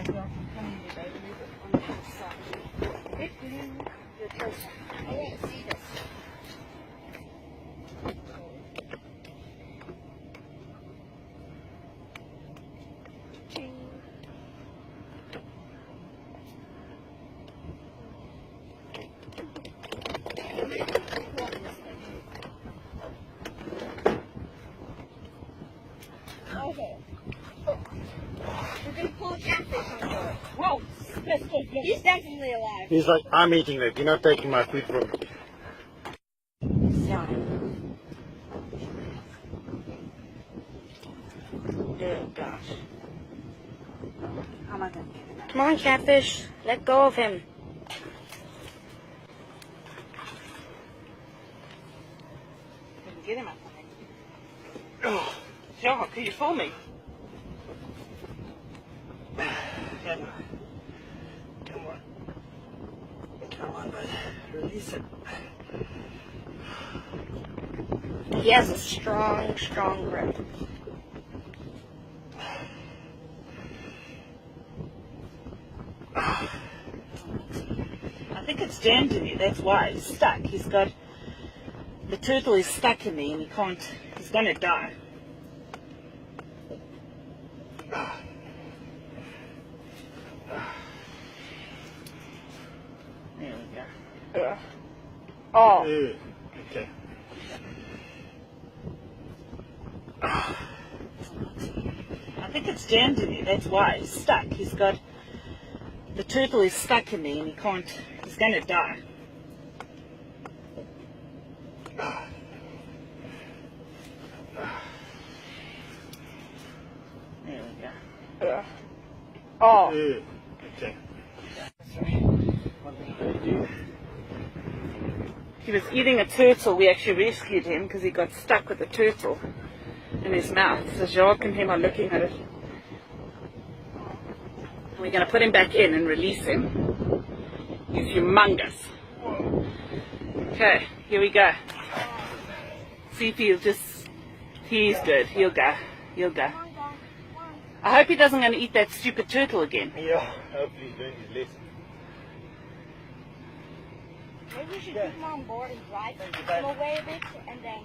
Okay. Whoa! He's definitely alive. He's like, I'm eating that. You're not taking my food from me. Oh gosh. How am I gonna get him out? Come on, catfish. Let go of him. Get him out. Oh, Joe, can you fool me? Come on. Come on, bud. Release it. He has a strong, strong grip. I think it's jammed in you, that's why. He's stuck. He's got... The turtle is stuck in there and he can't... He's gonna die. There we go. Oh. Okay. I think it's jammed in you, that's why. He's stuck. He's got... The turtle is stuck in there and he can't... He's gonna die. There we go. Oh. Okay. He was eating a turtle. We actually rescued him because he got stuck with the turtle in his mouth. So Jacques and him are looking at it. We're going to put him back in and release him. He's humongous. Okay, here we go. See if he'll just... He's good. He'll go. He'll go. I hope he doesn't going to eat that stupid turtle again. Yeah, hopefully he's doing his lesson. Maybe we should take him on board and drive him away a bit and then...